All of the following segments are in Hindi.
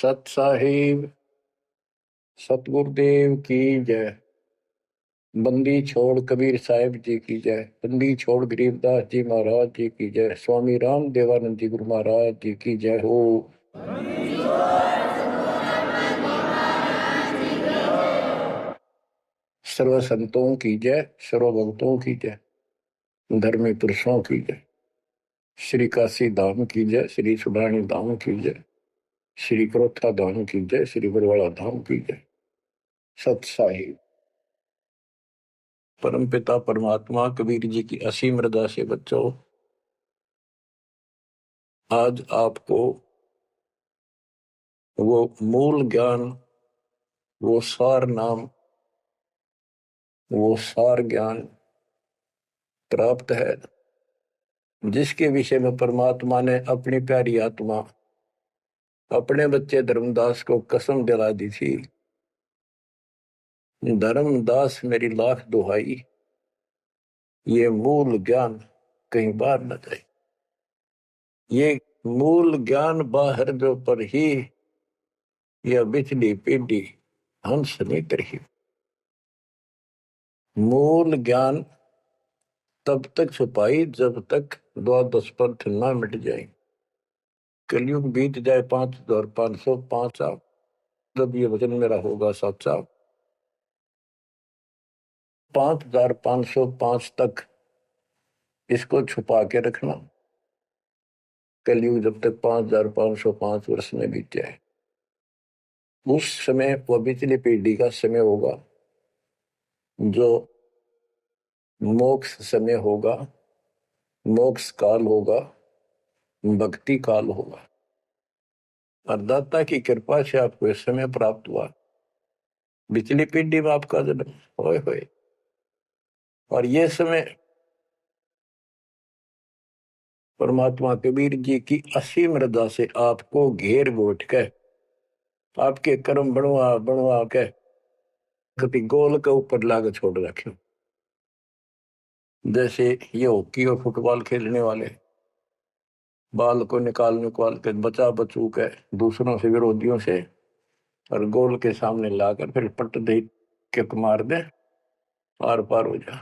सत साहिब सतगुरुदेव की जय। बंदी छोड़ कबीर साहिब जी की जय। बंदी छोड़ गरीबदास जी महाराज जी की जय। स्वामी राम देवानंद जी गुरु महाराज जी की जय हो। सर्व संतों की जय, सर्व भक्तों की जय, धर्मी पुरुषों की जय। श्री काशी धाम की जय, श्री सुडानी धाम की जय, श्री क्रोथा धाम की जय, श्री बरवाड़ा धाम की जय। सत साहिब परम पिता परमात्मा कबीर जी की असीम रजा से बच्चों, आज आपको वो मूल ज्ञान, वो सार नाम, वो सार ज्ञान प्राप्त है जिसके विषय में परमात्मा ने अपनी प्यारी आत्मा अपने बच्चे धर्मदास को कसम दिला दी थी। धर्मदास मेरी लाख दुहाई, ये मूल ज्ञान कहीं बाहर न जाए। ये मूल ज्ञान बाहर जो पर ही यह बिचली पीढ़ी हंस नहीं करी। मूल ज्ञान तब तक छुपाई जब तक द्वादश पंथ न मिट जाए। कलयुग बीत जाए 5505 साल, जब ये वचन मेरा होगा सच्चा। 5505 तक इसको छुपा के रखना। कलयुग जब तक 5505 वर्ष में बीत जाए, उस समय वह बिचली पीढ़ी का समय होगा जो मोक्ष समय होगा, मोक्ष काल होगा, भक्ति काल होगा। और दाता की कृपा से आपको इस समय प्राप्त हुआ। बिचली पीढ़ी में आपका जन्म होए होए, और ये समय परमात्मा कबीर जी की असीम रजा से आपको घेर गोट के आपके कर्म बनवा बनवा के कभी गोल के ऊपर लाग छोड़ रखे। जैसे ये हॉकी और फुटबॉल खेलने वाले बाल को निकाल निकाल के बचा बचू के दूसरों से, विरोधियों से, और गोल के सामने लाकर फिर पट दे के मार दे, आर पार हो जा।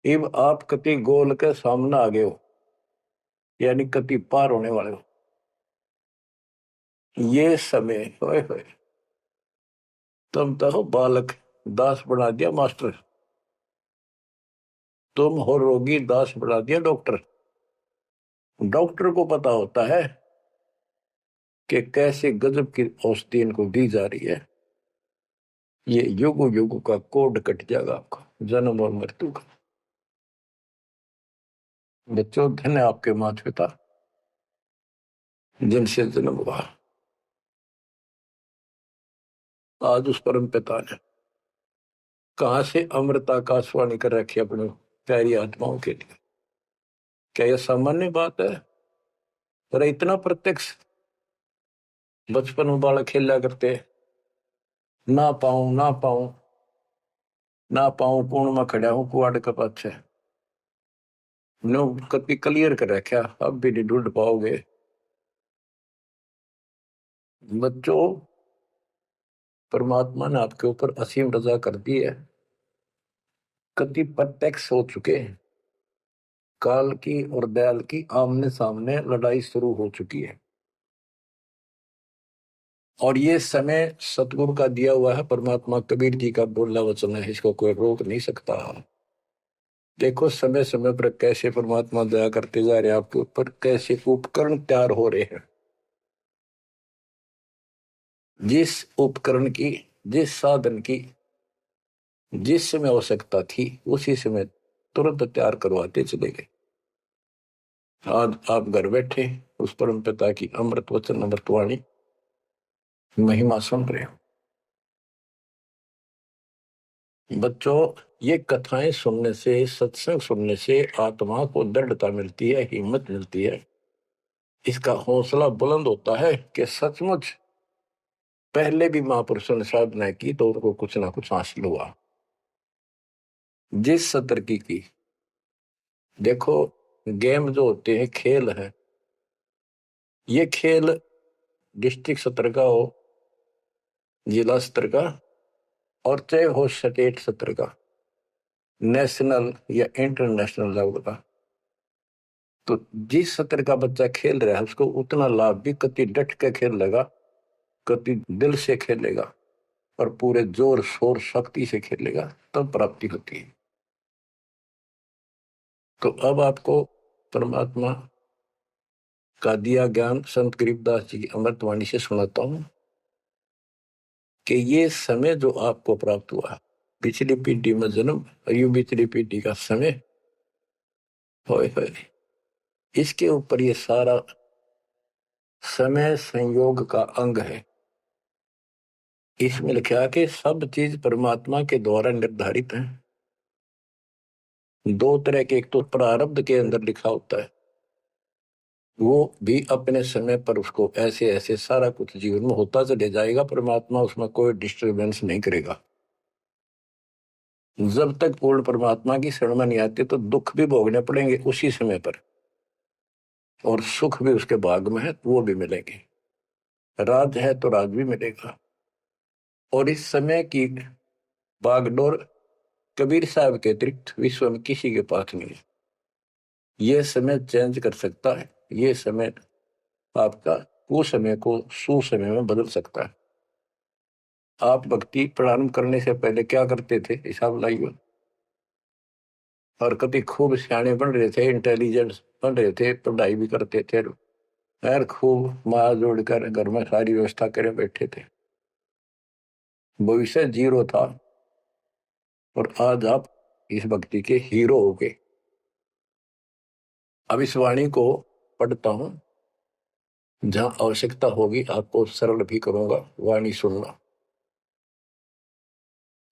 अब आप कति गोल के सामने आ गए हो, यानी कति पार होने वाले हो। ये समय होए होए तुम तो बालक दास बना दिया मास्टर, तुम हो रोगी दास बना दिया डॉक्टर। डॉक्टर को पता होता है कि कैसे गजब की औषधि इनको दी जा रही है। ये युग युग का कोड कट जाएगा आपका, जन्म और मृत्यु का। बच्चों, धन्य आपके माता पिता जिनसे जन्म हुआ। आज उस परम पिता ने कहां से अमृत आकाशवाणी कर रखी अपनी प्यारी आत्माओं के लिए। क्या यह सामान्य बात है? पर इतना प्रत्यक्ष बचपन में बालक खेला करते, ना पाऊं ना पाऊं ना पाऊं, कौन में खड़ा हूं कुआड़ के पाछे नो कभी क्लियर कर रखा, अब भी नहीं ढूंढ पाओगे। बच्चों, परमात्मा ने आपके ऊपर असीम रजा कर दी है। कति प्रत्यक्ष हो चुके हैं। काल की और दयाल की आमने सामने लड़ाई शुरू हो चुकी है, और ये समय सतगुरु का दिया हुआ है। परमात्मा कबीर जी का बोला वचन है, इसको कोई रोक नहीं सकता। देखो समय समय पर कैसे परमात्मा दया करते जा रहे हैं आपके ऊपर, कैसे उपकरण तैयार हो रहे हैं। जिस उपकरण की, जिस साधन की जिस समय आवश्यकता थी, उसी समय तुरंत तैयार करवाते चले गए। आज आप घर बैठे उस परम पिता की अमृत वचन अमृतवाणी महिमा सुन रहे हो। बच्चों, ये कथाएं सुनने से, सत्संग सुनने से आत्मा को दृढ़ता मिलती है, हिम्मत मिलती है। इसका हौसला बुलंद होता है कि सचमुच पहले भी महापुरुषों ने साधना की तो उनको कुछ ना कुछ हासिल हुआ। जिस सत्र की देखो, गेम जो होते हैं, खेल है, ये खेल डिस्ट्रिक्ट स्तर का हो, जिला स्तर का, और चाहे हो स्टेट स्तर का, नेशनल या इंटरनेशनल लेवल का, तो जिस स्तर का बच्चा खेल रहा है उसको उतना लाभ भी कति डट के खेलेगा, कति दिल से खेलेगा और पूरे जोर शोर शक्ति से खेलेगा, तब प्राप्ति होती है। तो अब आपको परमात्मा का दिया ज्ञान संत गरीबदास जी की अमृतवाणी से सुनाता हूं कि ये समय जो आपको प्राप्त हुआ, पिछली पीढ़ी में जन्म और यू पिछली पीढ़ी का समय, होए होए, इसके ऊपर ये सारा समय संयोग का अंग है। इसमें लिखा कि सब चीज परमात्मा के द्वारा निर्धारित है। दो तरह के, एक तो प्रारब्ध के अंदर लिखा होता है, वो भी अपने समय पर उसको ऐसे ऐसे सारा कुछ जीवन में होता चले जाएगा, परमात्मा उसमें कोई डिस्टरबेंस नहीं करेगा। जब तक पूर्ण परमात्मा की शरण में नहीं आते तो दुख भी भोगने पड़ेंगे उसी समय पर, और सुख भी उसके भाग में है तो वो भी मिलेंगे, राज है तो राज भी मिलेगा। और इस समय की बागडोर कबीर साहब के अतिरिक्त विश्व में किसी के पास नहीं है। ये समय चेंज कर सकता है, ये समय आपका कुसमय को सुसमय में बदल सकता है। आप भक्ति प्रारंभ करने से पहले क्या करते थे, हिसाब लाइए। और कभी खूब सियाने बन रहे थे, इंटेलिजेंस बन रहे थे, पढ़ाई भी करते थे, यार खूब माँ जोड़कर घर में सारी व्यवस्था करे बैठे थे, भविष्य जीरो था। और आज आप इस भक्ति के हीरो हो गए। अब इस वाणी को पढ़ता हूं, जहां आवश्यकता होगी आपको सरल भी करूंगा, वाणी सुनना।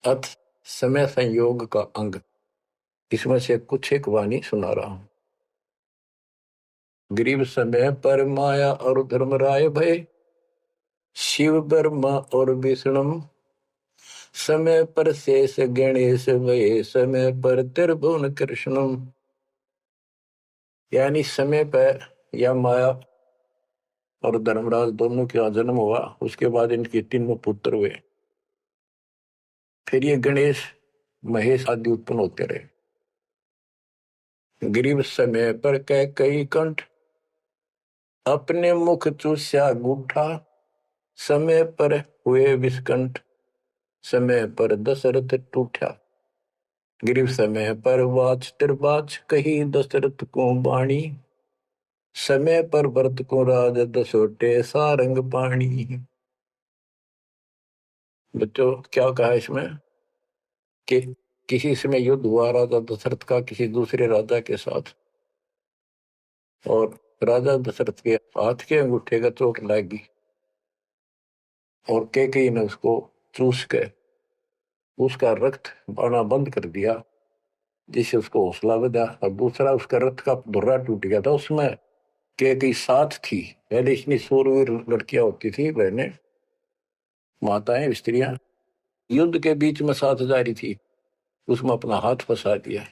अथ समय संयोग का अंग, इसमें से कुछ एक वाणी सुना रहा हूं। गरीब समय पर माया और धर्मराय भय, शिव ब्रह्मा और विष्णु, समय पर शेष गणेश भय, समय पर त्रिभुवन कृष्ण। यानी समय पर या माया और धर्मराज दोनों का जन्म हुआ, उसके बाद इनके तीनों पुत्र हुए, फिर ये गणेश महेश आदि उत्पन्न होते रहे। गरीब समय पर कह कई कंठ, अपने मुख चूस्या गूठा, समय पर हुए विस्कंठ, समय पर दशरथ टूठा। गरीब समय पर वाच त्रिबाच, कही दशरथ को बाणी, समय पर भरत को राज दसोटे सारंग पाणी। बच्चों क्या कहा इसमें कि किसी समय युद्ध हुआ राजा दशरथ का किसी दूसरे राजा के साथ, और राजा दशरथ के हाथ के अंगूठे का चोट लगी और कैकेयी ने उसको चूस के उसका रक्त बहना बंद कर दिया, जिससे उसको हौसला बढ़ा। और दूसरा उसका रथ का धुर्रा टूट गया था, उसमें कैकेयी साथ थी। पहले इतनी सूरवीर लड़कियां होती थी, बहनें, माताएं, स्त्रियां, युद्ध के बीच में साथ जा रही थी, उसमें अपना हाथ फंसा दिया,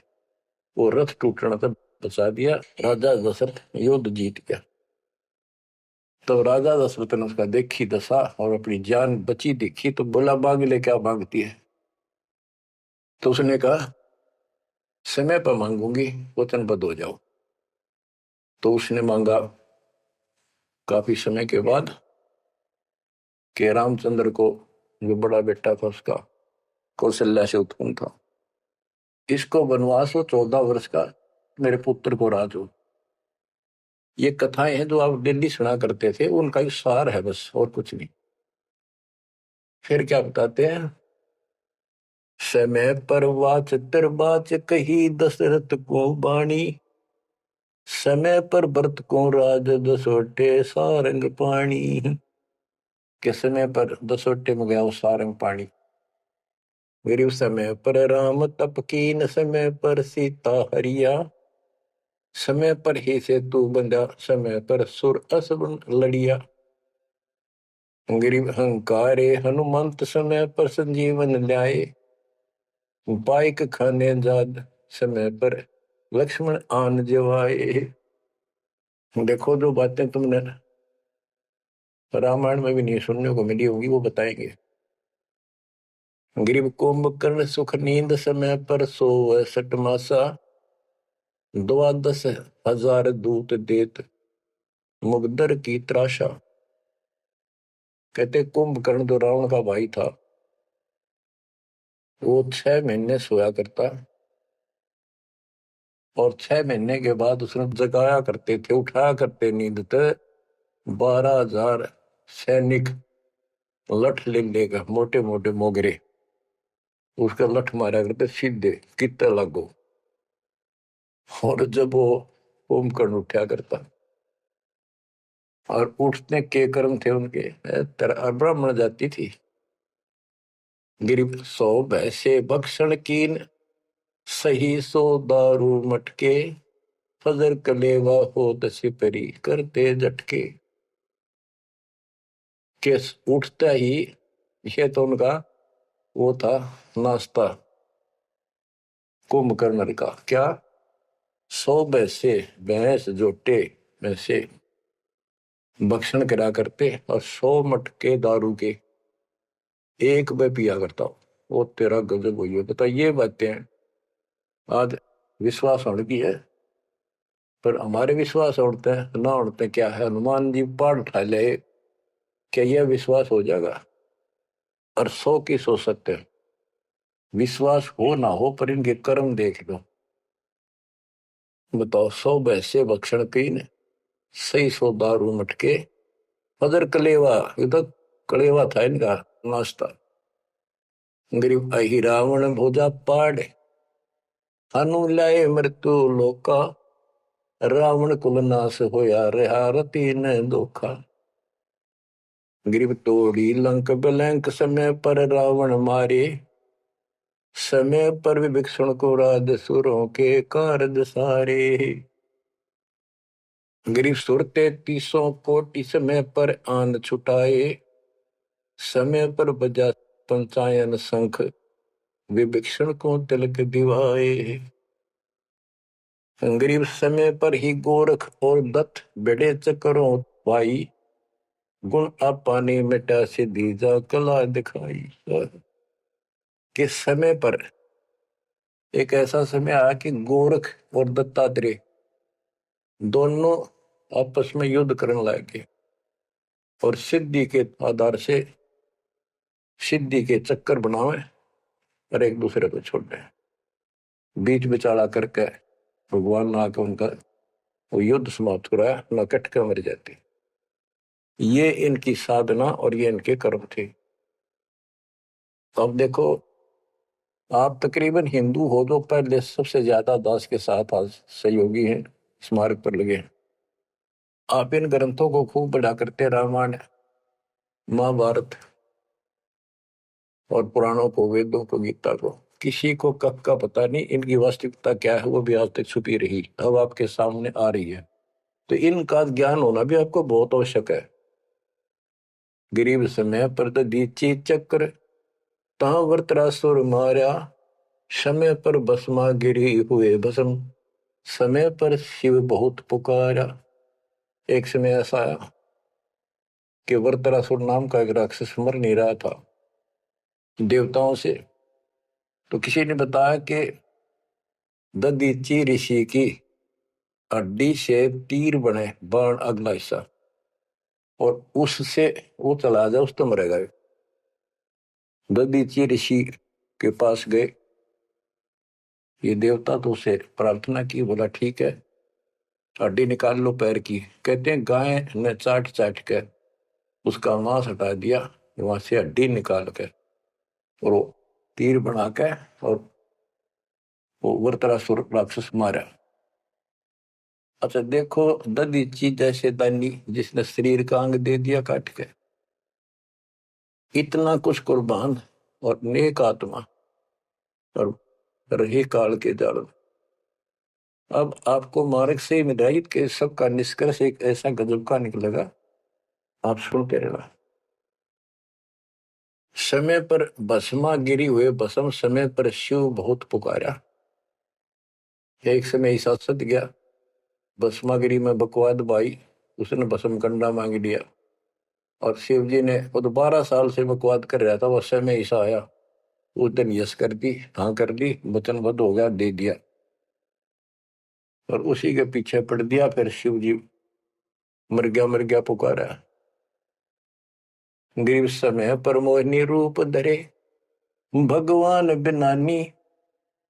वो रथ टूटना था, बचा दिया। राजा दशरथ युद्ध जीत गया। तो राजा दशरथ ने उसका देखी दशा और अपनी जान बची देखी, तो बोला मांग ले, क्या मांगती है। तो उसने कहा समय पर मांगूंगी, वचनबद्ध हो जाओ। तो उसने मांगा काफी समय के बाद कि रामचंद्र को, जो बड़ा बेटा था उसका, कौशल्या से उत्पन्न था, इसको वनवास हो 14 वर्ष का, मेरे पुत्र को राज हो। ये कथाएं हैं जो आप दिल्ली सुना करते थे, उनका ही सार है बस, और कुछ नहीं। फिर क्या बताते हैं, समय पर वाच बाच, कही दशरथ को बाणी, समय पर भरत को राज दसोटे सारंग पाणी। के समय पर दसोटे में गया वो सारंग पाणी। मेरे समय पर राम तप कीन, समय पर सीता हरिया, समय पर ही से तू बंधा, समय पर सुर असुर लड़िया। गरीब अहंकारे हनुमंत, समय पर संजीवन ल्याए, बाइक खाने जाद, समय पर लक्ष्मण आन जवाए। देखो जो बातें तुमने रामायण में भी नहीं सुनने को मिली होगी, वो बताएंगे। ग्रीव कुंभकर्ण सुख नींद समय पर सोवै सठ मासा, 12,000 दूत देत मुगदर की त्रासा। कहते कुंभकर्ण जो रावण का भाई था, वो 6 महीने सोया करता, और 6 महीने के बाद उसने जगाया करते थे, उठाया करते नींद से 12,000 सैनिक लठ ले लेकर, मोटे मोटे मोगरे, उसका लठ मारा करते सीधे कितने लागो। और जब वो कुंभकर्ण उठा करता, और उठने के कर्म थे उनके, ब्राह्मण जाति थी। गिरिप 100 भैसे भक्षण कीन, सही सो दारू मटके, फजर कलेवा हो दसी परी करते झटके। के उठता ही, ये तो उनका वो था नाश्ता कुंभकर्ण का। क्या? 100 भैंसे, भैंस जोटे भैंसे भक्षण करा करते, और 100 मटके दारू के एक में पिया करता। वो तेरा गजब हुई है। बता, ये बातें आज विश्वास होने की है, पर हमारे विश्वास उड़ते हैं ना उड़ते क्या है। हनुमान जी पाठ उठा ले, क्या यह विश्वास हो जाएगा? और 100 की सो सकते हैं। विश्वास हो ना हो, पर इनके कर्म देख लो। बताओ, 100 भैंसे भक्षण कीन, सही सो दारू मटके, फजर कलेवा, ये तो कलेवा था इनका नाश्ता। गरीब अहि रावण भोजा पाड़, हनु लाए मृत्यु लोका, रावण कुल नाश होया रहा रति न धोखा। गरीब तोड़ी लंक बिलंक, समय पर रावण मारे, समय पर विभीषण को राज सुरों के कारज सारे। गरीब सुर 33 कोटि, समय पर आन छुटाए, समय पर बजा पंचायन शंख, विभीषण को तिलक दिवाए। गरीब समय पर ही गोरख और दत्त बेड़े चकरों भाई, गुण आपाने मिटा से दीजा कला दिखाई। कि समय पर एक ऐसा समय आया कि गोरख और दत्तात्रेय दोनों आपस में युद्ध करने लगे, और सिद्धि के आधार से सिद्धि के चक्कर बनावे, और एक दूसरे को छोड़े। बीच बिचारा करके भगवान ने आकर उनका वो युद्ध समाप्त कराया, न कट के मर जाते। ये इनकी साधना और ये इनके कर्म थे। अब देखो, आप तकरीबन हिंदू हो तो पहले सबसे ज्यादा दास के साथ आज सहयोगी हैं, स्मारक पर लगे हैं। आप इन ग्रंथों को खूब पढ़ा करते, रामायण, महाभारत और पुराणों को, वेदों को, गीता को। किसी को कब का पता नहीं इनकी वास्तविकता क्या है, वो भी आज तक छुपी रही, अब आपके सामने आ रही है। तो इनका ज्ञान होना भी आपको बहुत आवश्यक है। गरीब समय पर दीची चक्र, तहाँ वृत्रासुर मारा, समय पर भस्मा गिरी हुए भस्म, समय पर शिव बहुत पुकारा। एक समय ऐसा आया कि वृत्रासुर नाम का एक राक्षस मर नहीं रहा था देवताओं से, तो किसी ने बताया कि ददीची ऋषि की हड्डी से तीर बने बाण अगला हिस्सा, और उससे वो चला जाए उस तो मरेगा। ददीची ऋषि के पास गए, ये देवता तो उसे प्रार्थना की, बोला ठीक है हड्डी निकाल लो पैर की। कहते हैं गाय ने चाट चाट के उसका मांस हटा दिया, वहां से हड्डी निकाल के, और वो तीर बना के, और वो वृत्रासुर राक्षस मारा। अच्छा देखो, ददीची जैसे दानी जिसने शरीर का अंग दे दिया काट के, इतना कुछ कुर्बान और नेक आत्मा, और रही काल के जाल में। अब आपको मार्ग से हिदायत के सबका निष्कर्ष एक ऐसा गजब का निकलेगा, आप सुनते रहना। समय पर भस्मा गिरी हुए भस्म, समय पर शिव बहुत पुकारा। एक समय ऐसा सत गया, भस्मागिरी में बकवाद भाई, उसने भस्म कंडा मांग लिया। और शिव जी ने वो तो 12 साल से बकवाद कर रहा था, वो समय ऐसा आया, उस दिन यस कर दी, हाँ कर दी, वचनबद्ध हो गया, दे दिया, और उसी के पीछे पड़ दिया। फिर शिव जी मर गया पुकारा। ग्रीव समय पर मोहिनी रूप धरे, भगवान बिनानी,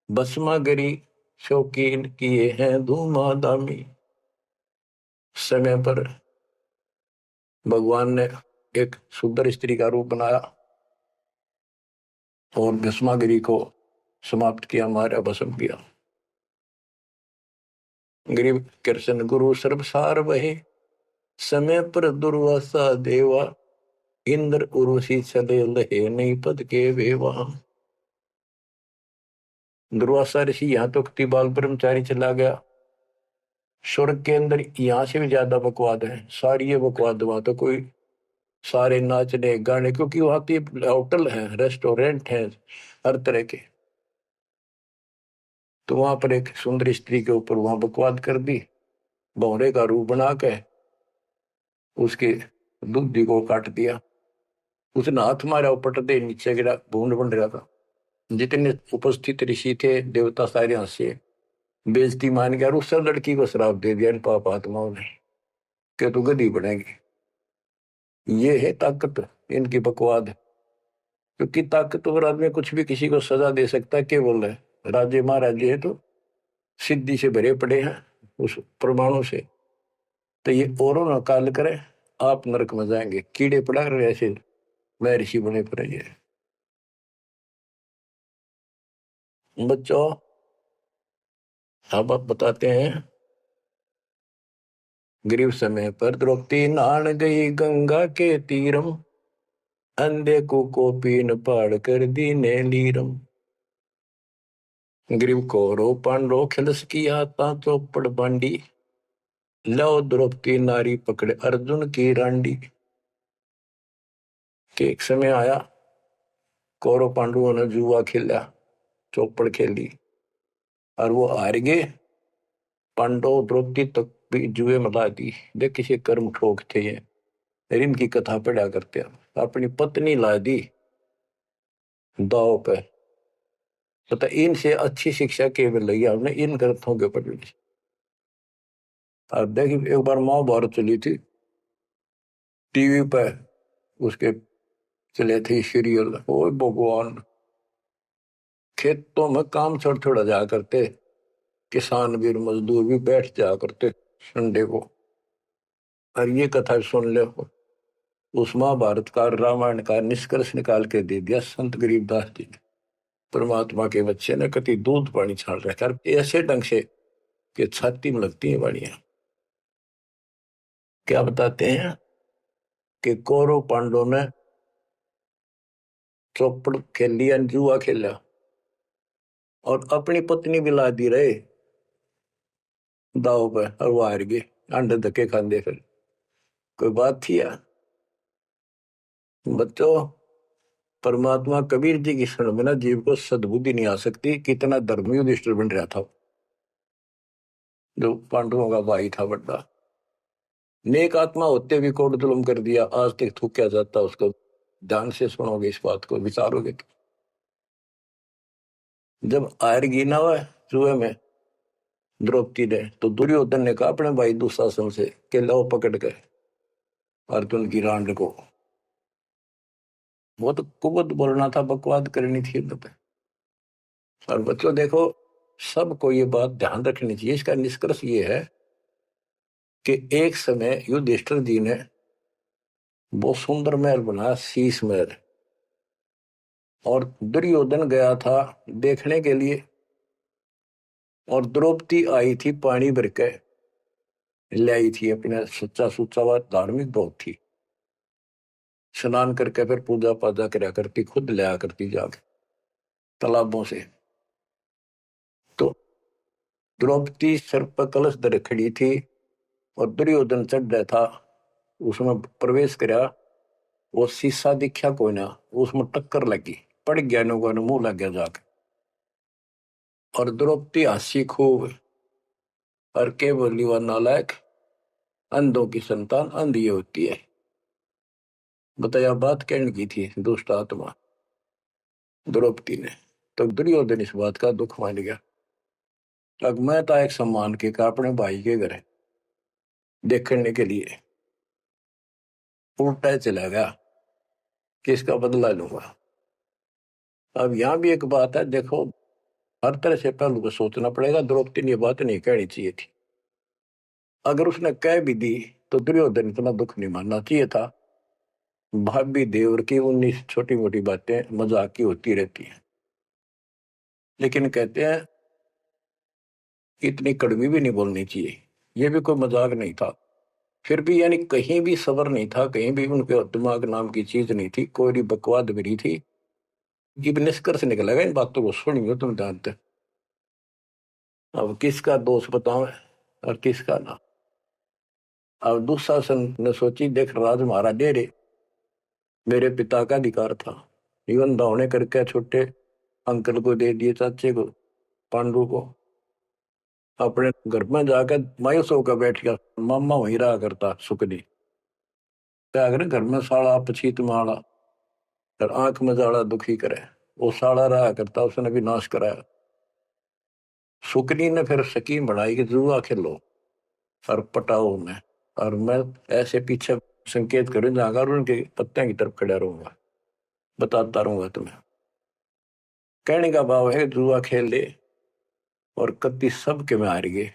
भस्मागरी शौकीन किए हैं धूमाधामी। समय पर भगवान ने एक सुंदर स्त्री का रूप बनाया और भस्मागिरी को समाप्त किया, मारा, भस्म किया। गरीब कृष्ण गुरु सर्वसार वहे, समय पर दुर्वासा देवा, इंद्र उर्वशी चले लहे, नहीं पद के वेवा। दुर्वासा ऋषि यहाँ तो बाल ब्रह्मचारी चला गया, स्वर्ग के अंदर यहाँ से भी ज्यादा बकवाद है, सारी ये बकवाद। वहां तो कोई सारे नाचने गाने, क्योंकि वहां तो होटल है, रेस्टोरेंट है, हर तरह के। तो वहां पर एक सुंदर स्त्री के ऊपर वहां बकवाद कर दी, भौरे का रूप बना के उसके दूधी को काट दिया। उसने हाथ मारा, पट दे नीचे गिरा, भूड बन रहा था। जितने उपस्थित ऋषि थे देवता सारे हंसे, बेइज्जती मान गया, और उस लड़की को श्राप दे दिया इन पाप आत्माओं ने कि तू गधी बनेगी। ये है ताकत इनकी बकवाद। क्योंकि ताकतवर आदमी कुछ भी किसी को सजा दे सकता है, केवल है राज्य महाराजे है तो सिद्धि से भरे पड़े हैं उस परमाणु से। तो ये औरों न काल करे, आप नरक में जाएंगे, कीड़े पड़ा रहे ऐसे महर्षि बने पड़े। ये बच्चों अब आप बताते हैं, ग्रीव समय पर द्रौपदी नहान गई गंगा के तीरम, अंधे को कोपीन पाड़ कर दीने लीरम। ग्रीव कौरव पांडव खिलस किया ता चौपड़ बांडी, लो द्रौपदी नारी पकड़े अर्जुन की रांडी। के एक समय आया, कौरव पांडवों ने जुआ खेला, चौपड़ खेली, और वो हार गए। पांडव द्रौपदी तक भी जुए में ला दी। देख किसी कर्म ठोक थे ये, इनकी कथा पढ़ा करते हैं। अपनी पत्नी ला दी दाव पे। पता इनसे अच्छी शिक्षा के मिल रही है हमने इन ग्रंथों के पढ़ने से। अब देखिए एक बार महाभारत चली थी टीवी पे, उसके चले थे सीरियल। ओ भगवान, खेतों में काम छोड़ छोड़ जा करते, किसान भी मजदूर भी बैठ जा करते संडे को, और ये कथा सुन ले। उस महाभारत का रामायण का निष्कर्ष निकाल के दे दिया संत गरीबदास जी ने। परमात्मा के बच्चे ने कति दूध पानी छाल रखा ऐसे ढंग से कि छाती में लगती है वाणियां। क्या बताते हैं कि कौरव पांडव ने चौपड़ खेल लिया, जुआ खेला, और अपनी पत्नी भी ला दी रहे दाव पे, और वो हार गए, अंडे धक्के खांदे। फिर कोई बात थी यार बच्चों। परमात्मा कबीर जी की शरण में ना जीव को सद्बुद्धि नहीं आ सकती। कितना धर्मी युधिष्ठिर बन रहा था, जो पांडवों का भाई था बड़ा नेक आत्मा होते भी कोट जुल्म कर दिया, आज तक थूका जाता उसको। ध्यान से सुनोगे इस बात को, विचारोगे तो। जब आयरगी ना हुआ जुए में द्रौपदी ने, तो दुर्योधन ने कहा अपने भाई दुशासन से कि लो पकड़ के अर्जुन की रांड को। वो तो कुबत बोलना था, बकवाद करनी थी तो। और बच्चों देखो, सबको ये बात ध्यान रखनी चाहिए। इसका निष्कर्ष ये है कि एक समय युधिष्ठिर जी ने बहुत सुंदर महल बनाया, शीश महल, और दुर्योधन गया था देखने के लिए, और द्रौपदी आई थी पानी भर के लाई थी अपने, सच्चा सुच्चा बात, धार्मिक बहुत थी। स्नान करके फिर पूजा पाजा कराया करती, खुद लाया करती जाके तालाबों से। तो द्रौपदी सर पर कलश धर खड़ी थी, और दुर्योधन चढ़ रहा था, उसमें प्रवेश कराया। वो शीशा दिखा कोई ना, उसमें टक्कर लगी, पड़ गया, नुका मुंह लग गया जाके। और द्रौपदी हंसी खूब, और के बोली वह नालायक, अंधों की संतान अंधी होती है। बताया बात कहने की थी दुष्ट आत्मा द्रौपदी ने। तो दुर्योधन इस बात का दुख मान गया। अब मैं था एक सम्मान के का अपने भाई के घर देखने के लिए उल्टा चला गया कि इसका बदला लूंगा। अब यहाँ भी एक बात है, देखो हर तरह से पहलू को सोचना पड़ेगा। द्रौपदी ने ये बात नहीं कहनी चाहिए थी। अगर उसने कह भी दी तो दुर्योधन इतना दुख नहीं मानना चाहिए था। भाभी देवर की 19 छोटी मोटी बातें मजाक की होती रहती हैं, लेकिन कहते हैं इतनी कड़वी भी नहीं बोलनी चाहिए। ये भी कोई मजाक नहीं था। फिर भी यानी कहीं भी सबर नहीं था, कहीं भी उनके दिमाग नाम की चीज नहीं थी, कोई बकवाद भी नहीं थी। ये भी निष्कर्ष निकलेगा इन बातों को सुनियो तुम जानते। अब किसका दोष बताओ और किसका ना। अब दुशासन ने सोची देख राज हमारा डेरे मेरे पिता का अधिकार था, जीवन दावने करके छोटे अंकल को दे दिए, चाचे को पांडु को। अपने घर में जाकर मायूस होकर बैठ गया। मामा वहीं रहा करता सुखनी। क्या करे घर में साड़ा पछीत माड़ा और आंख में जाड़ा दुखी करे। वो साड़ा रहा करता, उसने भी नाश कराया। सुकनी ने फिर स्कीम बनाई कि जुआ खेलो और पटाओ में, और मैं ऐसे पीछे संकेत करूं जाकर उनके पत्ते की तरफ खड़ा रहूंगा, बताता रहूंगा तुम्हें। कहने का भाव है जुआ खेल ले और कति सबके में हार गए।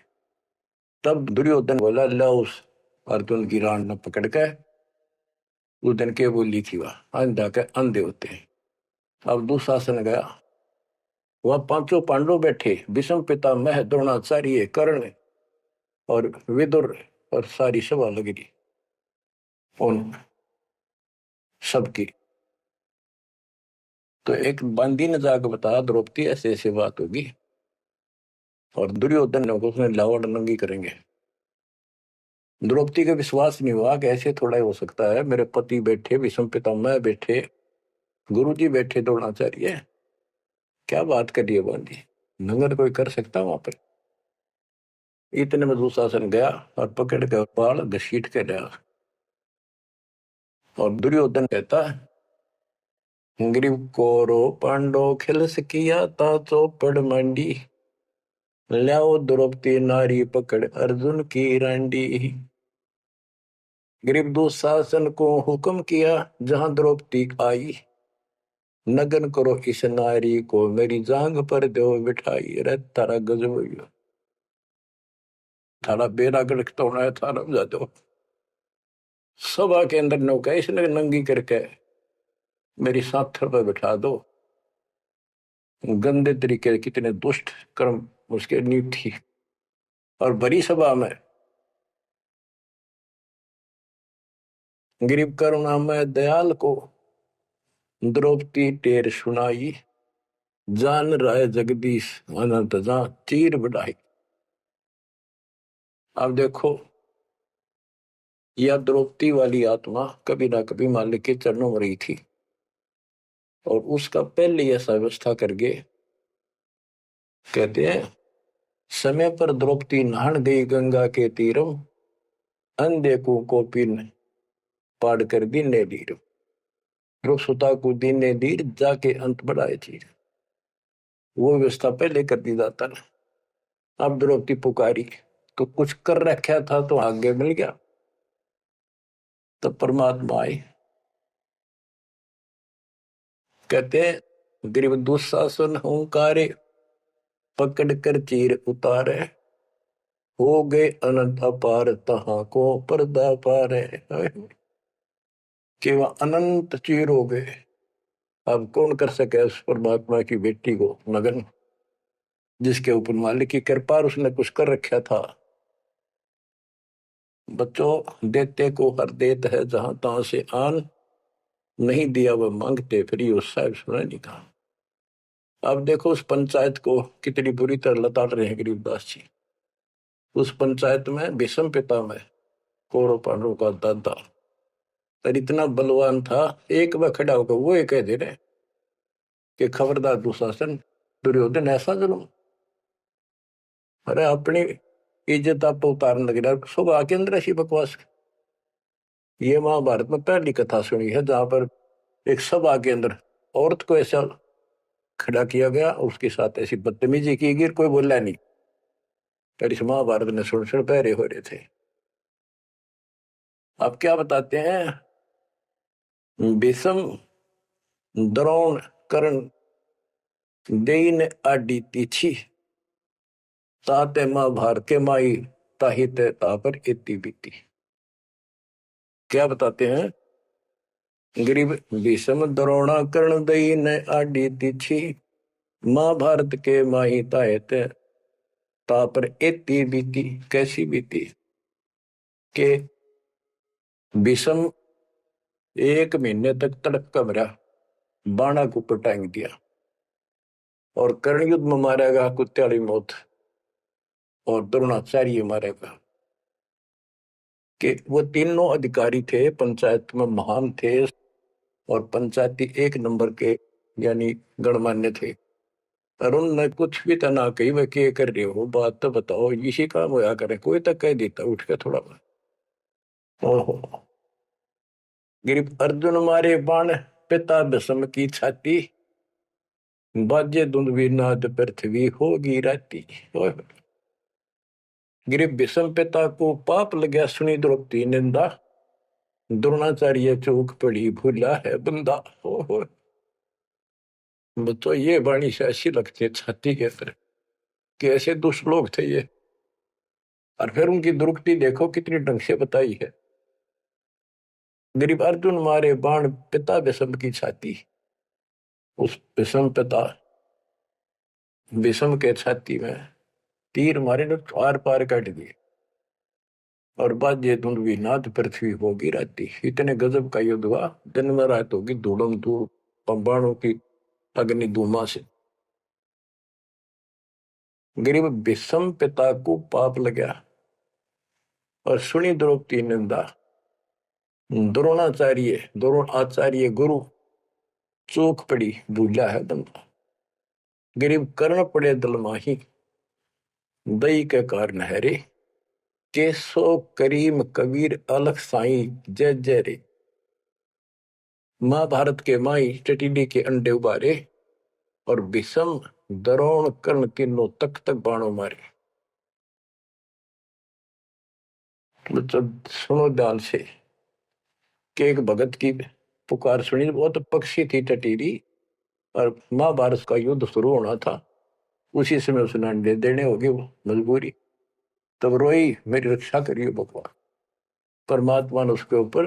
तब दुर्योधन बोला लो उस अर्जुन की रान न पकड़ के। उस दिन के बोली थी वह अंधा के अंधे होते हैं। अब दुशासन गया, वह पांचों पांडव बैठे, भीष्म पितामह द्रोणाचार्य कर्ण और विदुर, और सारी सभा लग रही उन सबकी। तो एक बंदी ने जाकर बताया द्रौपदी ऐसे ऐसे बात होगी, और दुर्योधन ने उसने लावड़ नंगी करेंगे। द्रौपदी का विश्वास नहीं हुआ कि ऐसे थोड़ा ही हो सकता है। मेरे पति बैठे, भीष्म पितामह बैठे, गुरुजी बैठे, द्रोणाचार्य, क्या बात करिए बंदी, नंगर कोई कर सकता वहां पर। इतने में दुशासन गया और पकड़ के बाल घसीट के लिया। और दुर्योधन कहता ग्रीव कोरो पांडो खिलस किया ता चौपड़ मंडी, ल्याओ द्रौपदी नारी पकड़ अर्जुन की रांडी। ग्रीव दुशासन को हुक्म किया जहां द्रौपदी आई, नगन करो इस नारी को मेरी जांग पर दो बिठाई। अरे तारा गजब हो गया, थारा बेड़ा गड़कता होना है थारा बजा दो। सभा के अंदर नौका इसने नंगी करके मेरी साथर पर बैठा दो। गंदे तरीके कितने दुष्ट कर्म उसके नींव थी। और बड़ी सभा में गरीब करुणा में दयाल को द्रौपदी टेर सुनाई, जान राय जगदीश अनंत जा चीर बढ़ाई। अब देखो यह द्रौपदी वाली आत्मा कभी ना कभी मालिक के चरणों में रही थी, और उसका पहले ऐसा व्यवस्था करके कहते हैं समय पर द्रौपदी नहान गई गंगा के तीरम, अंधे को कोपिन पाड़ कर दीने लीर, सुता को दीने लीर जाके अंत बढ़ाए चीर। वो व्यवस्था पहले कर दी जाता ना। अब द्रौपदी पुकारी तो कुछ कर रखा था तो आगे मिल गया। तो परमात्मा आए, कहते हैं गरीब दुशासन हुंकारे, पकड़ कर चीर उतारे, हो गए अनंत अपार तहां को पर्दा पार है। कि वह अनंत चीर हो गए। अब कौन कर सके उस परमात्मा की बेटी को नगन, जिसके ऊपर मालिक की कृपा उसने कुछ कर रखा था। बच्चों देते को हर देत है जहां तहां से आन, नहीं दिया वह मांगते फिर उस साहब सुना नहीं कहा। अब देखो उस पंचायत को कितनी बुरी तरह लताड़ रहे हैं गरीबदास जी। उस पंचायत में भीष्म पितामह कौरव पांडवों का दादा और इतना बलवान था, एक बार खड़ा होकर वो ये कह दे रहे कि खबरदार दुशासन, दुर्योधन ऐसा जुल्म। अरे अपनी इज्जत आप उतारने लग रहा, सुबह के अंदर ऐसी बकवास। ये महाभारत में पहली कथा सुनी है जहां पर एक सभा के अंदर औरत को ऐसा खड़ा किया गया, उसके साथ ऐसी बदतमीजी की गई, कोई बोला नहीं। पर इस महाभारत ने सुन पहरे हो रहे थे। आप क्या बताते हैं? भीष्म, द्रोण, कर्ण, देइन आदि तिथि ताते महाभारत के माई ताहित तापर इति बीती। क्या बताते हैं? गरीब भीष्म, द्रोणा, कर्ण, देइन आदि तिथि महाभारत के माही ताहित तापर इति बीती। कैसी बीती? के भीष्म 1 महीने तक तड़प कमरा, बाणा को ऊपर टांग दिया, और कर्ण युद्ध में मारेगा कुत्ते मौत, और द्रोणाचार्य मारेगा। कि वो तीनों अधिकारी थे, पंचायत में महान थे, और पंचायती 1 नंबर के यानी गणमान्य थे। और उनने कुछ भी तना कही, वह क्या कर रहे हो, बात तो बताओ, इसी काम होया करे। कोई तक कह देता उठ के थोड़ा। ओहो, गिरिप अर्जुन मारे बाण, पिता भीष्म की छाती, बाजे दुंदुभी नाद पृथ्वी होगी राती। गिरिप भीष्म पिता को पाप लगा, सुनी द्रौपदी निंदा, द्रोणाचार्य चौक पड़ी भूला है बंदा। ओहो, तो ये वाणी से ऐसी लगती है छाती के तरह कि ऐसे दुष्ट लोग थे ये। और फिर उनकी दुर्गति देखो कितनी ढंग से बताई है। गरीब अर्जुन मारे बाण, पिता भीष्म की छाती। उस भीष्म पिता भीष्म के छाती में तीर मारे ने आर पार काट दिए, और बाजे धुंधवी नाद पृथ्वी होगी राती। इतने गजब का युद्ध हुआ, दिन में रात होगी धूड़म धूड़ पंबाणों की अग्नि धूमा से। गरीब भीष्म पिता को पाप लगा, और सुनी द्रौपदी निंदा, द्रोण आचार्य गुरु चूक पड़ी भूला है बंदा। गरीब कर्ण पड़े दल माही, दई के कारण है रे, केसो करीम कबीर अलख साई जय जय रे। महाभारत के माई टिटिडी के अंडे उबारे, और भीष्म, द्रोण, कर्ण तीनों तक तक बाणों मारे। मतलब सुनो ध्यान से कि एक भगत की पुकार सुनी, बहुत पक्षी थी टटीरी, और महाभारत का युद्ध शुरू होना था। उसी समय उसने अंडे देने होगी, वो मजबूरी। तब रोई, मेरी रक्षा करिए भगवान। परमात्मा ने उसके ऊपर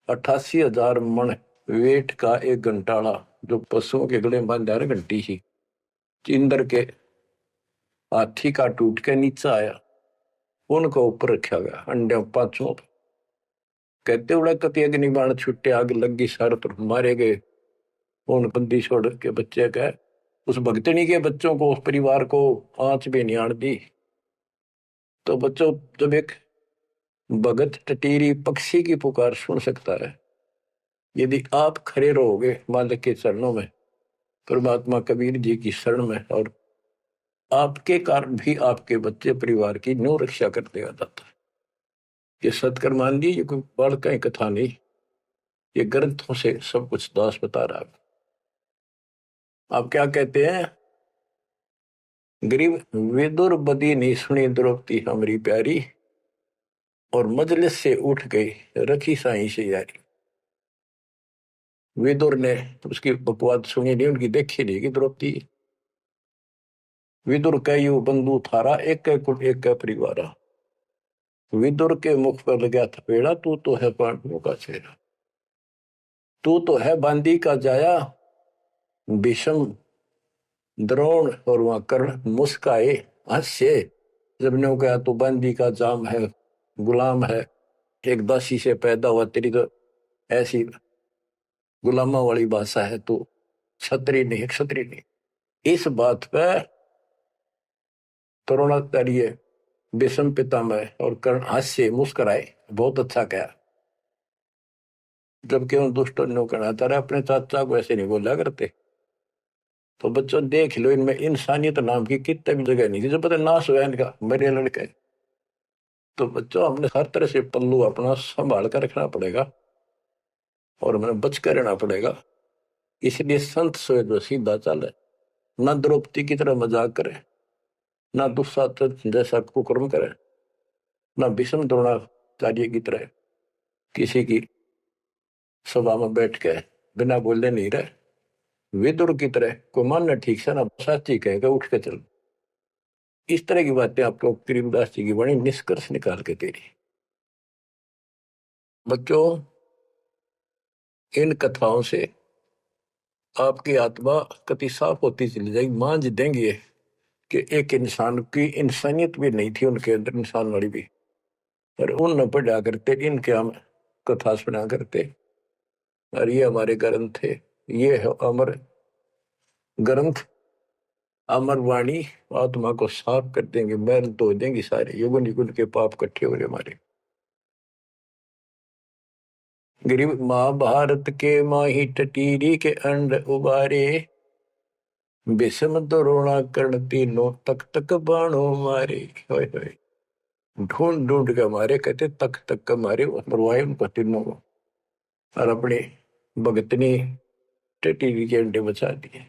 88,000 मन वेट का एक घंटाड़ा, जो पशुओं के गले में बांधा घंटी ही, इंद्र के हाथी का टूट के नीचे आया, उनको ऊपर रखा गया अंडे पांचों। कहते उड़ा कति अग्नि बाण छुट्टे, आग लगी सारे तरफ, मारे गए। उन बंदी छोड़ के बच्चे का, उस भगतनी के बच्चों को, उस परिवार को आंच भी नहीं आन दी। तो बच्चों, जब एक भगत टटीरी पक्षी की पुकार सुन सकता है, यदि आप खड़े रहोगे मालिक के चरणों में, परमात्मा कबीर जी की शरण में, और आपके कारण भी आपके बच्चे परिवार की न्यू रक्षा कर देगा दाता। ये सत्कर मान ली, ये कोई बड़ कहीं कथा नहीं, ये ग्रंथों से सब कुछ दास बता रहा है। आप क्या कहते हैं? गरीब विदुर बदी नहीं सुनी द्रौपदी हमारी प्यारी, और मजलिस से उठ गई रखी साई से यारी। विदुर ने उसकी बकवाद सुनी नहीं, उनकी देखी नहीं कि द्रौपदी। विदुर कयु बंधु थारा, एक कुल एक परिवारा। विदुर के मुख पर लगा था पेड़ा, तू तो है पांडवों का चेहरा, तू तो है बांदी का जाया। भीष्म, द्रोण और वहां कर्ण मुस्काए हास्य, जब ने कहा तो बांदी का जाम है, गुलाम है, एक दासी से पैदा हुआ, तेरी तो ऐसी गुलामा वाली भाषा है, तो क्षत्रिय नहीं, क्षत्रिय नहीं। इस बात पर द्रोणाचार्य, भीष्म पितामह और कर्ण हास्य मुस्कुराए, बहुत अच्छा कहा। जबकि उन दुष्टों ने कहना था, अपने चाचा को ऐसे नहीं बोला करते। तो बच्चों देख लो, इनमें इंसानियत नाम की कितने भी जगह नहीं थी। जो पता नाश हुआ इनका, मेरे लड़के तो बच्चों हमने हर तरह से पल्लू अपना संभाल कर रखना पड़ेगा और हमें बच कर रहना पड़ेगा। इसलिए संत सोए जो सीधा चले, ना द्रौपदी की तरह मजाक करे, ना दुस्साहस जैसा कुकर्म करे, ना भीष्म द्रोणाचार्य की तरह किसी की सभा में बैठ के बिना बोले नहीं रहे। विदुर की तरह कोई मानना ठीक से ना साची कहेगा उठ के चल। इस तरह की बातें आपको गरीबदास जी की बड़ी निष्कर्ष निकाल के दे रही। बच्चों इन कथाओं से आपकी आत्मा कति साफ होती चली जाएगी। मान देंगे कि एक इंसान की इंसानियत भी नहीं थी उनके अंदर, इंसान वाली भी, पर उन न पढ़ा करते, इनके हम कथा सुना करते। और ये हमारे ग्रंथ थे, ये है अमर ग्रंथ, अमर वाणी आत्मा को साफ कर देंगे, मैल धो देंगे सारे युगन युगन के पाप इकट्ठे हो रहे हमारे। गरीब महाभारत के माही टटीरी के अंड उबारे, विषम द्रोणा कर्ण तीनों तक तक बाणों मारे। होय होय, ढूंढ ढूंढ के मारे, कहते तक तक के मारे, मरवाए उनको तीनों को, और अपने भगतनी टटीरी के अंडे बचा दिए।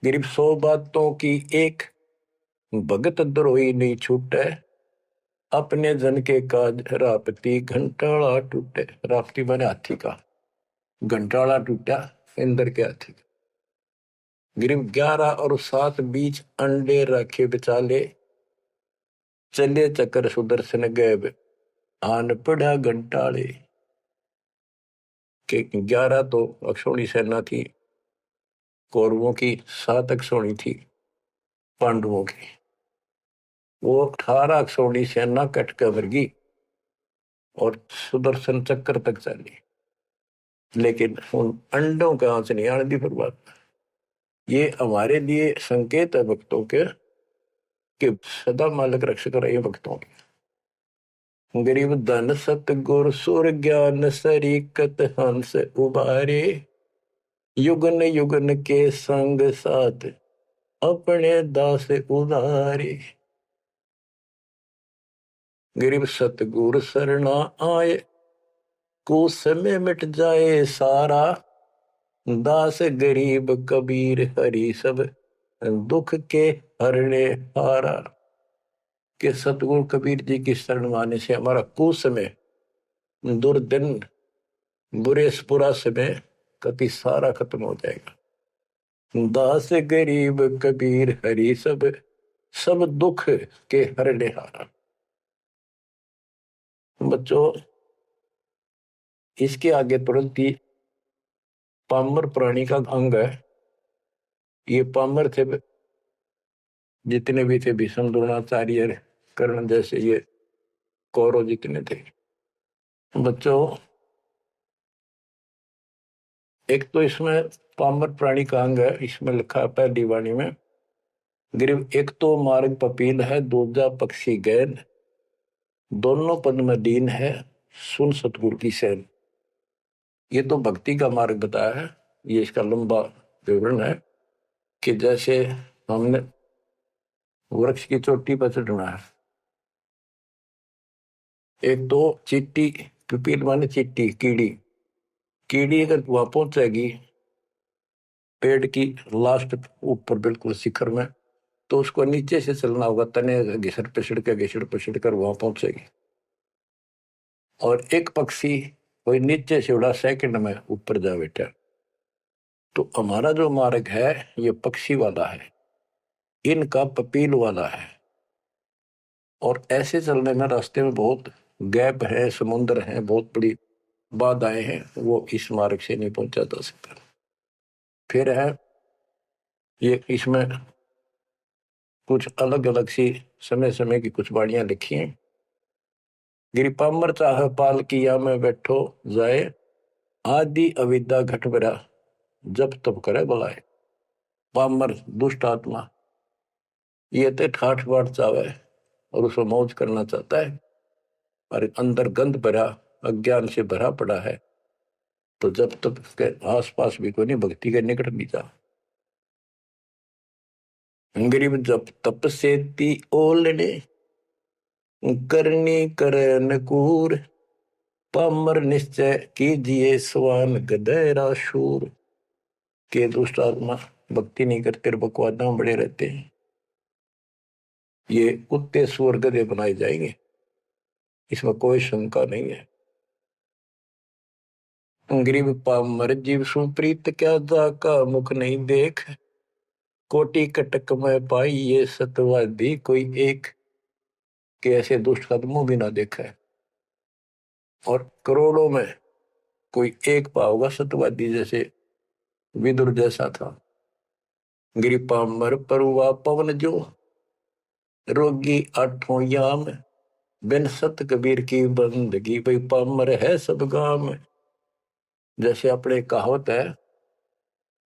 गरीब 100 बातों की एक, भगत द्रोही नहीं छूटे, अपने जन के काज रापती घंटाला टूटे। रापती बने हाथी का, घंटाला टूटा इंद्र के हाथी का। गरीब 11 और 7 बीच अंडे रखे बिचाले, चले चक्र सुदर्शन गैब आन पढ़ा घंटाले। के 11 तो अक्षौणी सेना थी कौरवों की, 7 अक्षौणी थी पांडवों की। वो 18 अक्षौणी सेना कट कर वर्गी और सुदर्शन चक्र तक चली, लेकिन उन अंडों का आंच नहीं आने दी फिर बात। ये हमारे लिए संकेत है भक्तों के कि सदा मालिक रक्षक रहे भक्तों के। गरीब धन सतगुर सुर ज्ञान सरीकत हंस उबारे, युगन युगन के संग साथ अपने दास उदारे। गरीब सतगुर सरना आए, कुछ में मिट जाए सारा, दास गरीब कबीर हरि सब दुख के हरने हारा। के सतगुरु कबीर जी की शरण माने से हमारा कुछ समय, दुर्दिन, बुरा समय कति सारा खत्म हो जाएगा। दास गरीब कबीर हरि सब सब दुख के हरने हारा। बच्चों इसके आगे तुरंत ही पामर प्राणी का अंग है। ये पामर थे जितने भी थे, भीष्म द्रोणाचार्य कर्ण जैसे ये कौरव जितने थे। बच्चों एक तो इसमें पामर प्राणी का अंग है, इसमें लिखा है पहली वाणी में, गरीब एक तो मार्ग पपील है, दूजा पक्षी गैन, दोनों पद में दीन है, सुन सतगुरु की सैन। ये तो भक्ति का मार्ग बताया है। ये इसका लंबा विवरण है कि जैसे हमने वृक्ष की चोटी पर चढ़ना है, एक तो चीटी, पिपील माने चीटी, कीड़ी, कीड़ी अगर वहां पहुंचेगी पेड़ की लास्ट ऊपर बिल्कुल शिखर में, तो उसको नीचे से चलना होगा, तने घिसड़ पिसड़ कर वहां पहुंचेगी। और एक पक्षी कोई नीचे से उड़ा सेकंड में ऊपर जा बैठा। तो हमारा जो मार्ग है ये पक्षी वाला है, इनका पपील वाला है। और ऐसे चलने में रास्ते में बहुत गैप है, समुद्र है, बहुत बड़ी बाधाएं हैं, वो इस मार्ग से नहीं पहुंचा जा सकता। फिर है ये, इसमें कुछ अलग अलग सी समय समय की कुछ वाणियां लिखी हैं। गिरिपामर चाह पाल किया में बैठो जाए, आदि अविद्या घट बरा जब तब करे बुलाए। पामर दुष्ट आत्मा ये तो ठाठ बाट चावे और उसको मौज करना चाहता है, पर अंदर गंध भरा अज्ञान से भरा पड़ा है, तो जब तक के आस पास भी कोई नहीं, भक्ति के निकट भी जा। गरीब जब तप से ती ओलने, करनी करे अनुकूर, पामर निश्चय कीजिए स्वान गधेरा शूर। के दुष्ट आत्मा भक्ति नहीं करते और बकवादा में बड़े रहते हैं, ये कुत्ते सुअर गधे बनाए जाएंगे, इसमें कोई शंका नहीं है। गरीब पामर जीव सुप्रीत क्या जाका मुख नहीं देख, कोटि कटक में पाई ये सतवादी कोई एक। के ऐसे दुष्ट कदमों भी ना देखा है, और करोड़ों में कोई एक पाओगा सतवादी जैसे विदुर जैसा था। गिरी पामर परुआ पवन जो, रोगी आठों याम, बिन सत कबीर की बंदगी भाई पामर है सब गाम। जैसे अपने कहावत है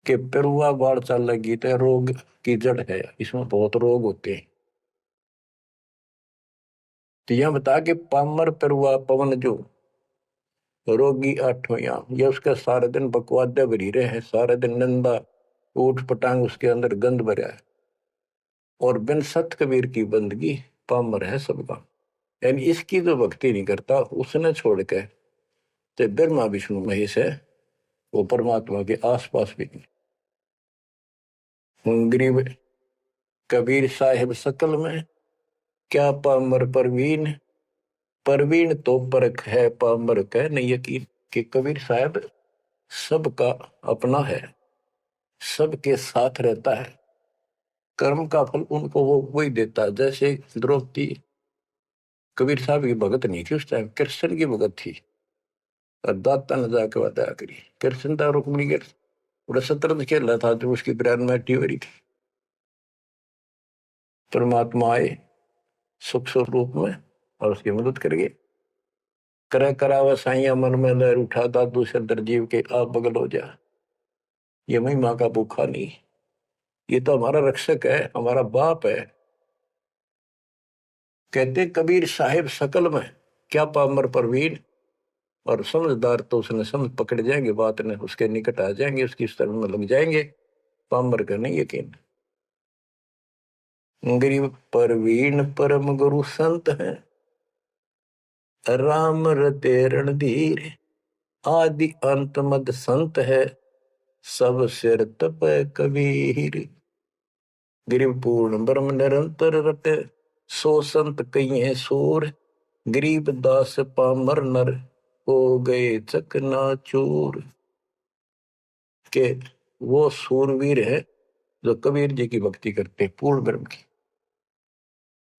कि पेरुआ बाढ़ चल लगी तो रोग की जड़ है, इसमें बहुत रोग होते हैं। तो यह बता के पामर पेरुआ पवन जो, रोगी आठों याम, ये उसका सारे दिन बकवादे भरी रहे हैं, सारे दिन निंदा ऊट पटांग उसके अंदर गंद भरा है। और बिन सत कबीर की बंदगी पामर है सबका, यानी इसकी जो भक्ति नहीं करता उसने छोड़ के तो ब्रह्मा विष्णु महेश है, वो परमात्मा के आसपास भी नहीं। गरीब कबीर साहिब सकल में, क्या पामर परवीन, परवीन तो परख है पामर कह नहीं यकीन। कि कबीर साहब सबका अपना है, सबके साथ रहता है, कर्म का फल उनको वो वही देता है। जैसे द्रौपदी कबीर साहब की भगत नहीं थी, उस टाइम कृष्ण की भगत थी, और दाता ने जाके बताया करी कृष्ण था रुक्मिणी के पूरा शतरंज खेल रहा था जो उसकी ब्रांड मैटी हो रही थी। परमात्मा आए सुख स्वरूप में और उसकी मदद करिए। करे करावा साइया मन में लहर उठा दादू से दरजीव के आप बगल हो जा। ये महिमा का भूखा नहीं, ये तो हमारा रक्षक है, हमारा बाप है। कहते कबीर साहिब सकल में, क्या पामर परवीन, और समझदार तो उसने समझ पकड़ जाएंगे, बात ने उसके निकट आ जाएंगे, उसकी शरण में लग जाएंगे। पामर का नहीं यकीन। गरीब परवीन परम गुरु संत है, राम रते रणधीर, आदि अंत मद संत है, सब सिर तप कबीर। गरीब पूर्ण ब्रह्म निरंतर रटे, सो संत कहिए सूर, गरीब दास पामर नर, हो गए चकनाचूर। के वो सूरवीर है जो कबीर जी की भक्ति करते पूर्ण ब्रह्म की।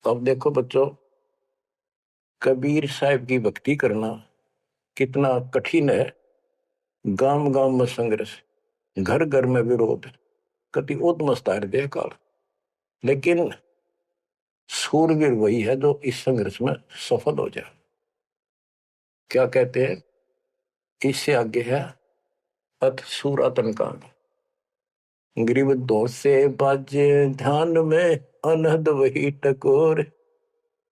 अब देखो बच्चों, कबीर साहब की भक्ति करना कितना कठिन है। गांव गांव में संघर्ष, घर घर में विरोध, कति उत्मस्तार दे काल, लेकिन सूरवीर वही है जो इस संघर्ष में सफल हो जाए। क्या कहते हैं, इससे आगे है अथ सूरातन कांड। ग्रीव दो से बाजे ध्यान में, अनहद वही टकोर,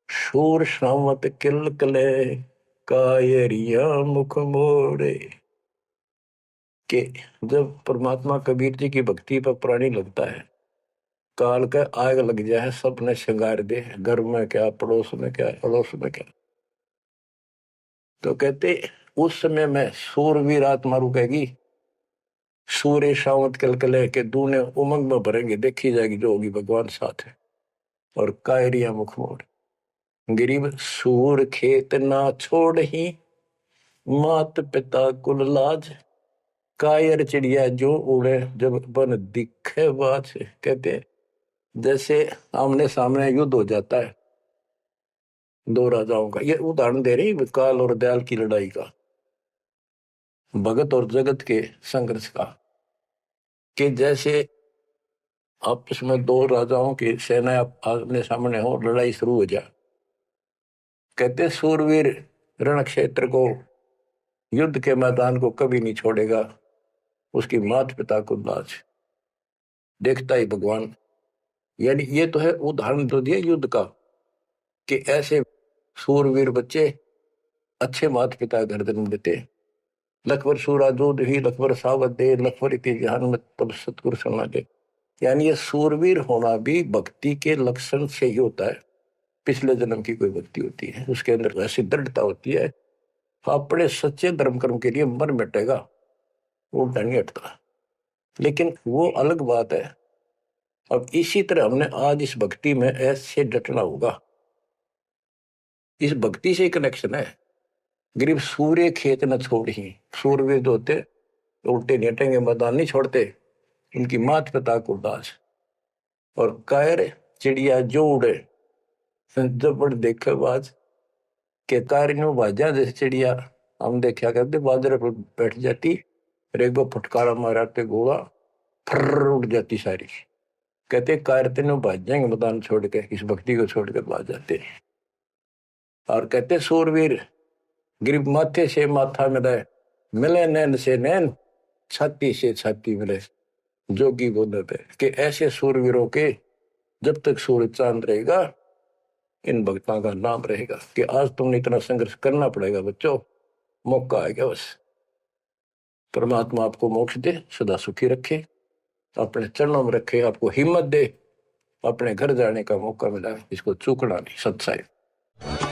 शूर शामत किल कले, कायरिया मुख मोड़े। के जब परमात्मा कबीर जी की भक्ति पर प्राणी लगता है, काल का आग लग जाए, सबने श्रृंगार दे, घर में क्या पड़ोस में क्या अड़ोस में क्या। तो कहते उस समय में सूरवीर आत्मा रुकेगी, सूर्य शावत कलकले के दूने उमंग में भरेंगे, देखी जाएगी जो होगी भगवान साथ है। और कायरिया मुख मोड़, गरीब सूर खेत ना छोड़ ही, मात पिता कुल लाज, कायर चिड़िया जो उड़े जब बन दिखे बाज। कहते जैसे आमने सामने युद्ध हो जाता है दो राजाओं का, ये उदाहरण दे रही काल और दयाल की लड़ाई का, भगत और जगत के संघर्ष का। कि जैसे आपस में दो राजाओं की सेना आमने सामने हो, लड़ाई शुरू हो जाए, कहते सूरवीर रण क्षेत्र को, युद्ध के मैदान को कभी नहीं छोड़ेगा, उसकी माता पिता को लाज, देखता ही भगवान। यानी ये तो है उदाहरण तो दिया युद्ध का, कि ऐसे सूरवीर बच्चे अच्छे माता पिता घर जन्म देते। लखवर सूरा दूध ही लखवर सावत दे, लखवर इति जहान में तब सतगुरु सुना दे। यानी ये सूरवीर होना भी भक्ति के लक्षण से ही होता है। पिछले जन्म की कोई भक्ति होती है, उसके अंदर ऐसी दृढ़ता होती है, अपने सच्चे धर्म कर्म के लिए मर मिटेगा, वो नहीं हटता। लेकिन वो अलग बात है। अब इसी तरह हमने आज इस भक्ति में ऐसे डटना होगा, इस भक्ति से कनेक्शन है। गरीब सूर्य खेत न छोड़ ही, सूरवीर होते उल्टे नेटेंगे मैदान नहीं छोड़ते, उनकी मात पिता को दास। और कायर चिड़िया जो उड़े, जब देखे बाज के कार बाजा जैसे चिड़िया हम देखा करते, बाजरे पर बैठ जाती, एक बार फटकारा माराते गोला फर उड़ जाती सारी। कहते कार तेनों भाज जाएंगे मैदान छोड़ के, इस भक्ति को छोड़ कर भाज जाते। और कहते सूरवीर गरीब माथे से माथा मिले, मिले नैन से नैन, छाती से छाती मिले, जोगी बोलते कि ऐसे सूरवीरों के जब तक सूरज चांद रहेगा, इन भक्तों का नाम रहेगा। कि आज तुमने इतना संघर्ष करना पड़ेगा बच्चों, मौका आएगा बस। परमात्मा आपको मोक्ष दे, सदा सुखी रखे, अपने चरणों में रखे, आपको हिम्मत दे, अपने घर जाने का मौका मिला, इसको चूकना नहीं। सत्साई।